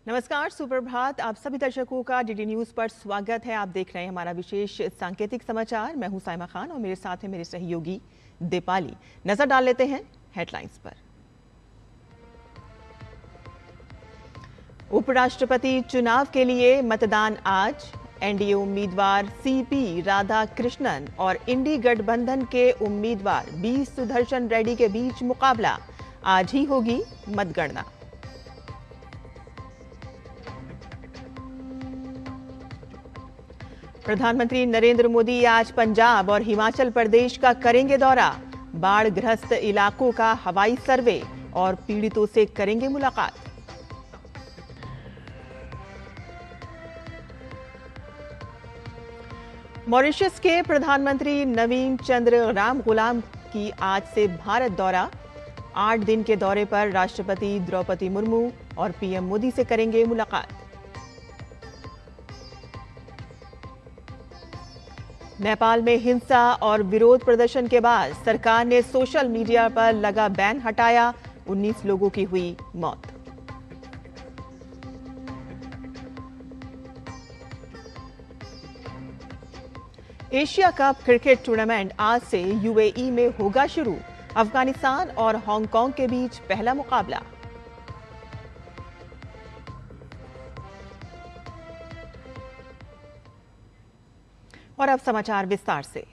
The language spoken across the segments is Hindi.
नमस्कार, सुप्रभात। आप सभी दर्शकों का डीडी न्यूज पर स्वागत है। आप देख रहे हैं हमारा विशेष सांकेतिक समाचार। मैं हूं साइमा खान और मेरे साथ है मेरे सहयोगी दीपाली। नजर डाल लेते हैं हेडलाइंस पर। उपराष्ट्रपति चुनाव के लिए मतदान आज। एनडीए उम्मीदवार सीपी राधाकृष्णन और इंडी गठबंधन के उम्मीदवार बी सुदर्शन रेड्डी के बीच मुकाबला। आज ही होगी मतगणना। प्रधानमंत्री नरेंद्र मोदी आज पंजाब और हिमाचल प्रदेश का करेंगे दौरा। बाढ़ ग्रस्त इलाकों का हवाई सर्वे और पीड़ितों से करेंगे मुलाकात। मॉरिशस के प्रधानमंत्री नवीन चंद्र राम गुलाम की आज से भारत दौरा। 8 दिन के दौरे पर राष्ट्रपति द्रौपदी मुर्मू और पीएम मोदी से करेंगे मुलाकात। नेपाल में हिंसा और विरोध प्रदर्शन के बाद सरकार ने सोशल मीडिया पर लगा बैन हटाया। 19 लोगों की हुई मौत। एशिया कप क्रिकेट टूर्नामेंट आज से यूएई में होगा शुरू। अफगानिस्तान और हांगकांग के बीच पहला मुकाबला। और अब समाचार विस्तार से।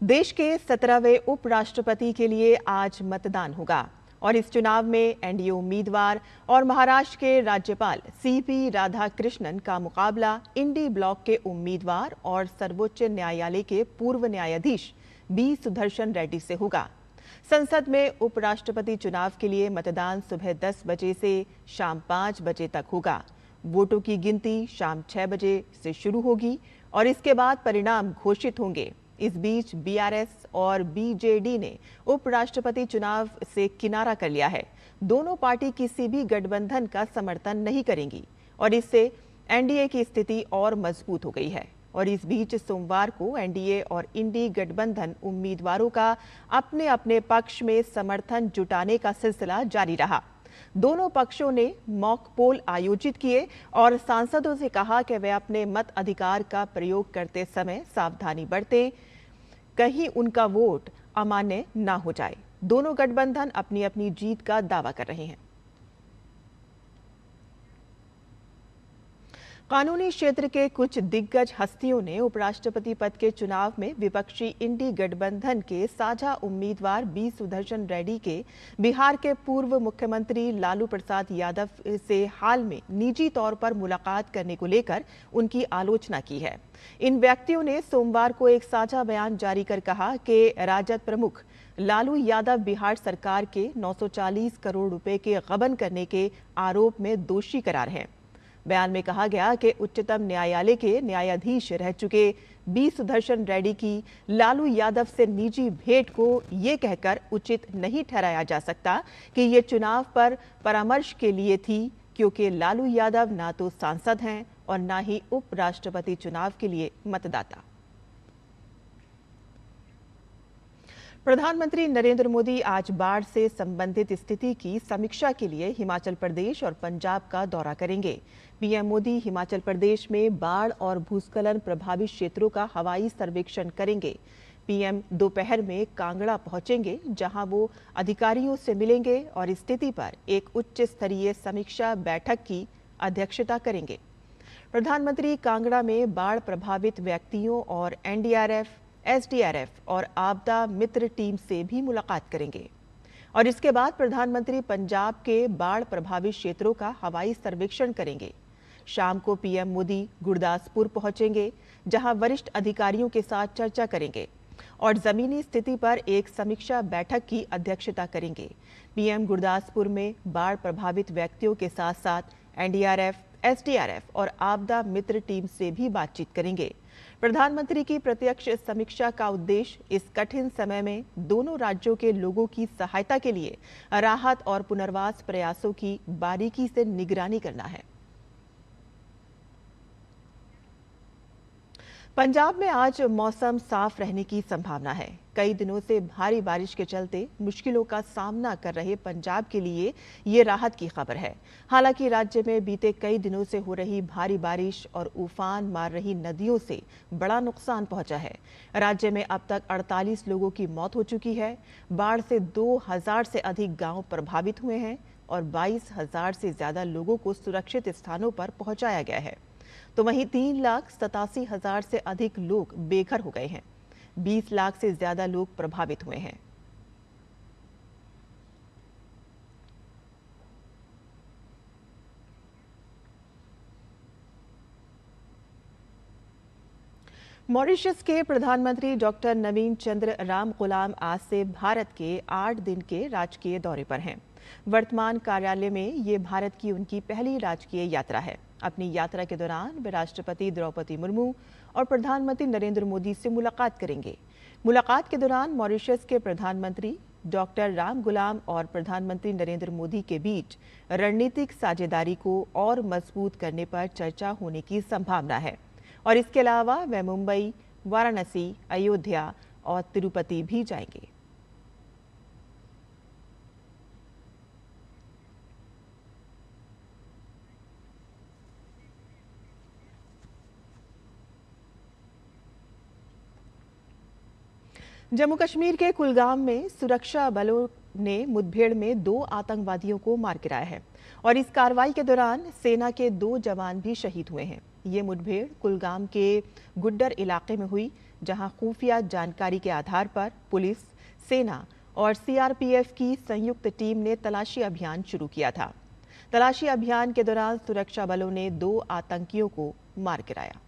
देश के 17वें उपराष्ट्रपति के लिए आज मतदान होगा और इस चुनाव में एनडीए उम्मीदवार और महाराष्ट्र के राज्यपाल सीपी राधाकृष्णन का मुकाबला इंडी ब्लॉक के उम्मीदवार और सर्वोच्च न्यायालय के पूर्व न्यायाधीश बी सुदर्शन रेड्डी से होगा। संसद में उपराष्ट्रपति चुनाव के लिए मतदान सुबह 10 बजे से शाम 5 बजे तक होगा। वोटों की गिनती शाम 6 बजे से शुरू होगी और इसके बाद परिणाम घोषित होंगे। इस बीच बीआरएस और बीजेडी ने उपराष्ट्रपति चुनाव से किनारा कर लिया है। दोनों पार्टी किसी भी गठबंधन का समर्थन नहीं करेंगी और इससे एनडीए की स्थिति और मजबूत हो गई है। और इस बीच सोमवार को एनडीए और इंडी गठबंधन उम्मीदवारों का अपने अपने पक्ष में समर्थन जुटाने का सिलसिला जारी रहा। दोनों पक्षों ने मॉक पोल आयोजित किए और सांसदों से कहा कि वे अपने मत अधिकार का प्रयोग करते समय सावधानी बरतें, कहीं उनका वोट अमान्य न हो जाए। दोनों गठबंधन अपनी अपनी जीत का दावा कर रहे हैं। कानूनी क्षेत्र के कुछ दिग्गज हस्तियों ने उपराष्ट्रपति पद के चुनाव में विपक्षी इंडी गठबंधन के साझा उम्मीदवार बी सुदर्शन रेड्डी के बिहार के पूर्व मुख्यमंत्री लालू प्रसाद यादव से हाल में निजी तौर पर मुलाकात करने को लेकर उनकी आलोचना की है। इन व्यक्तियों ने सोमवार को एक साझा बयान जारी कर कहा कि राजद प्रमुख लालू यादव बिहार सरकार के 940 करोड़ रुपए के गबन करने के आरोप में दोषी करार हैं। बयान में कहा गया कि उच्चतम न्यायालय के न्यायाधीश रह चुके बी सुदर्शन रेड्डी की लालू यादव से निजी भेंट को ये कहकर उचित नहीं ठहराया जा सकता कि ये चुनाव पर परामर्श के लिए थी, क्योंकि लालू यादव ना तो सांसद हैं और ना ही उपराष्ट्रपति चुनाव के लिए मतदाता। प्रधानमंत्री नरेंद्र मोदी आज बाढ़ से संबंधित स्थिति की समीक्षा के लिए हिमाचल प्रदेश और पंजाब का दौरा करेंगे। पीएम मोदी हिमाचल प्रदेश में बाढ़ और भूस्खलन प्रभावित क्षेत्रों का हवाई सर्वेक्षण करेंगे। पीएम दोपहर में कांगड़ा पहुंचेंगे, जहां वो अधिकारियों से मिलेंगे और स्थिति पर एक उच्च स्तरीय समीक्षा बैठक की अध्यक्षता करेंगे। प्रधानमंत्री कांगड़ा में बाढ़ प्रभावित व्यक्तियों और एनडीआरएफ, एसडीआरएफ और आपदा मित्र टीम से भी मुलाकात करेंगे। और इसके बाद प्रधानमंत्री पंजाब के बाढ़ प्रभावित क्षेत्रों का हवाई सर्वेक्षण करेंगे। शाम को पीएम मोदी गुरदासपुर पहुंचेंगे, जहां वरिष्ठ अधिकारियों के साथ चर्चा करेंगे और जमीनी स्थिति पर एक समीक्षा बैठक की अध्यक्षता करेंगे। पीएम गुरदासपुर में बाढ़ प्रभावित व्यक्तियों के साथ साथ एनडीआरएफ, एसडीआरएफ और आपदा मित्र टीम से भी बातचीत करेंगे। प्रधानमंत्री की प्रत्यक्ष समीक्षा का उद्देश्य इस कठिन समय में दोनों राज्यों के लोगों की सहायता के लिए राहत और पुनर्वास प्रयासों की बारीकी से निगरानी करना है। पंजाब में आज मौसम साफ रहने की संभावना है। कई दिनों से भारी बारिश के चलते मुश्किलों का सामना कर रहे पंजाब के लिए ये राहत की खबर है। हालांकि राज्य में बीते कई दिनों से हो रही भारी बारिश और उफान मार रही नदियों से बड़ा नुकसान पहुंचा है। राज्य में अब तक 48 लोगों की मौत हो चुकी है। बाढ़ से 2000 से अधिक गांव प्रभावित हुए हैं और 22,000 से ज्यादा लोगों को सुरक्षित स्थानों पर पहुंचाया गया है। तो वहीं 3,87,000 से अधिक लोग बेघर हो गए हैं। 20 लाख से ज्यादा लोग प्रभावित हुए हैं। मॉरिशस के प्रधानमंत्री डॉक्टर नवीन चंद्र राम गुलाम आज से भारत के 8 दिन के राजकीय दौरे पर हैं। वर्तमान कार्यालय में ये भारत की उनकी पहली राजकीय यात्रा है। अपनी यात्रा के दौरान वे राष्ट्रपति द्रौपदी मुर्मू और प्रधानमंत्री नरेंद्र मोदी से मुलाकात करेंगे। मुलाकात के दौरान मॉरिशस के प्रधानमंत्री डॉक्टर राम गुलाम और प्रधानमंत्री नरेंद्र मोदी के बीच रणनीतिक साझेदारी को और मजबूत करने पर चर्चा होने की संभावना है। और इसके अलावा वे मुंबई, वाराणसी, अयोध्या और तिरुपति भी जाएंगे। जम्मू कश्मीर के कुलगाम में सुरक्षा बलों ने मुठभेड़ में 2 आतंकवादियों को मार गिराया है और इस कार्रवाई के दौरान सेना के 2 जवान भी शहीद हुए हैं। ये मुठभेड़ कुलगाम के गुड्डर इलाके में हुई, जहां खुफिया जानकारी के आधार पर पुलिस, सेना और सीआरपीएफ की संयुक्त टीम ने तलाशी अभियान शुरू किया था। तलाशी अभियान के दौरान सुरक्षा बलों ने 2 आतंकियों को मार गिराया।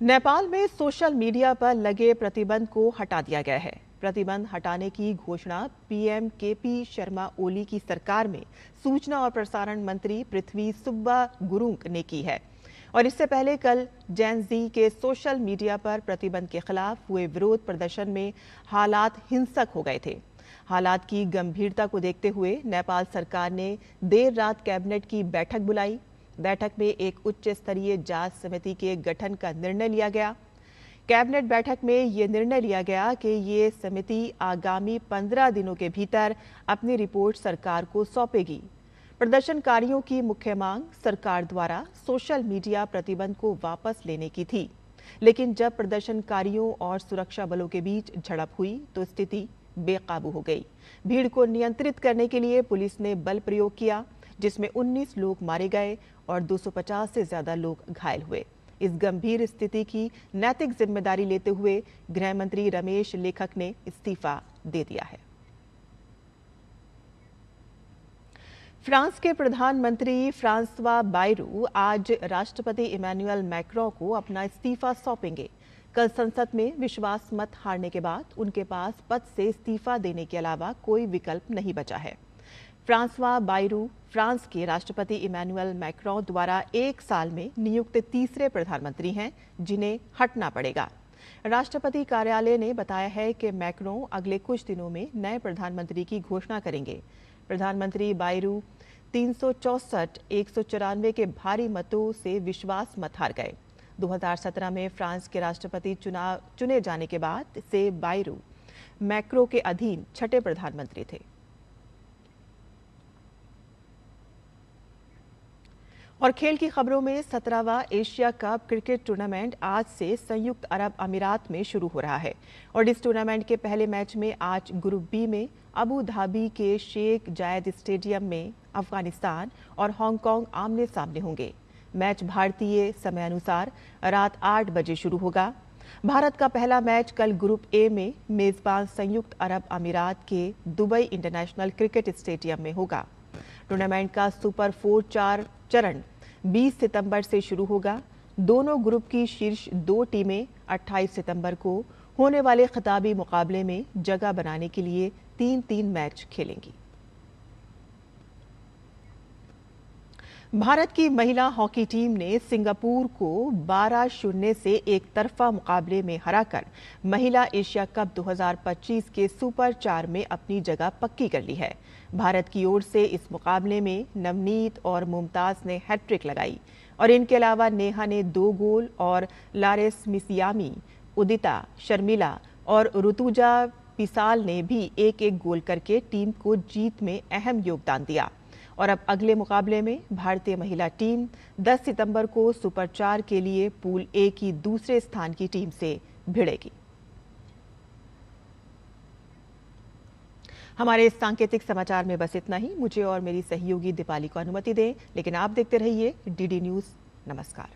नेपाल में सोशल मीडिया पर लगे प्रतिबंध को हटा दिया गया है। प्रतिबंध हटाने की घोषणा पीएम केपी शर्मा ओली की सरकार में सूचना और प्रसारण मंत्री पृथ्वी सुब्बा गुरुंग ने की है। और इससे पहले कल जेन जी के सोशल मीडिया पर प्रतिबंध के खिलाफ हुए विरोध प्रदर्शन में हालात हिंसक हो गए थे। हालात की गंभीरता को देखते हुए नेपाल सरकार ने देर रात कैबिनेट की बैठक बुलाई। बैठक में एक उच्च स्तरीय जांच समिति के गठन का निर्णय लिया गया। कैबिनेट बैठक में ये निर्णय लिया गया कि ये समिति आगामी 15 दिनों के भीतर अपनी रिपोर्ट सरकार को सौंपेगी। प्रदर्शनकारियों की मुख्य मांग सरकार द्वारा सोशल मीडिया प्रतिबंध को वापस लेने की थी, लेकिन जब प्रदर्शनकारियों और सुरक्षा बलों के बीच झड़प हुई तो स्थिति बेकाबू हो गई। भीड़ को नियंत्रित करने के लिए पुलिस ने बल प्रयोग किया, जिसमें 19 लोग मारे गए और 250 से ज्यादा लोग घायल हुए। इस गंभीर स्थिति की नैतिक जिम्मेदारी लेते हुए गृह मंत्री रमेश लेखक ने इस्तीफा दे दिया है। फ्रांस के प्रधानमंत्री फ्रांसवा बायरू आज राष्ट्रपति इमैनुअल मैक्रों को अपना इस्तीफा सौंपेंगे। कल संसद में विश्वास मत हारने के बाद उनके पास पद से इस्तीफा देने के अलावा कोई विकल्प नहीं बचा है। फ्रांसवा बायरू फ्रांस के राष्ट्रपति इमैनुअल मैक्रों द्वारा 1 साल में नियुक्त तीसरे प्रधानमंत्री हैं जिन्हें हटना पड़ेगा। राष्ट्रपति कार्यालय ने बताया है कि मैक्रों अगले कुछ दिनों में नए प्रधानमंत्री की घोषणा करेंगे। प्रधानमंत्री बायरू 364-194 के भारी मतों से विश्वास मत हार गए। 2017 में फ्रांस के राष्ट्रपति चुने जाने के बाद से बायरू मैक्रों के अधीन छठे प्रधानमंत्री थे। और खेल की खबरों में 17वां एशिया कप क्रिकेट टूर्नामेंट आज से संयुक्त अरब अमीरात में शुरू हो रहा है और इस टूर्नामेंट के पहले मैच में आज ग्रुप बी में अबू धाबी के शेख जायद स्टेडियम में अफगानिस्तान और हांगकांग आमने सामने होंगे। मैच भारतीय समय अनुसार रात 8 बजे शुरू होगा। भारत का पहला मैच कल ग्रुप ए में मेजबान संयुक्त अरब अमीरात के दुबई इंटरनेशनल क्रिकेट स्टेडियम में होगा। टूर्नामेंट का सुपर 4 चरण 20 सितंबर से शुरू होगा। दोनों ग्रुप की शीर्ष 2 टीमें 28 सितंबर को होने वाले खिताबी मुकाबले में जगह बनाने के लिए 3-3 मैच खेलेंगी। भारत की महिला हॉकी टीम ने सिंगापुर को 12-0 से एक तरफा मुकाबले में हराकर महिला एशिया कप 2025 के सुपर 4 में अपनी जगह पक्की कर ली है। भारत की ओर से इस मुकाबले में नवनीत और मुमताज ने हैट्रिक लगाई और इनके अलावा नेहा ने 2 गोल और लारेस मिसियामी, उदिता, शर्मिला और ऋतुजा पिसाल ने भी एक-एक गोल करके टीम को जीत में अहम योगदान दिया। और अब अगले मुकाबले में भारतीय महिला टीम 10 सितंबर को सुपर 4 के लिए पूल ए की दूसरे स्थान की टीम से भिड़ेगी। हमारे सांकेतिक समाचार में बस इतना ही। मुझे और मेरी सहयोगी दीपाली को अनुमति दें, लेकिन आप देखते रहिए डीडी न्यूज़। नमस्कार।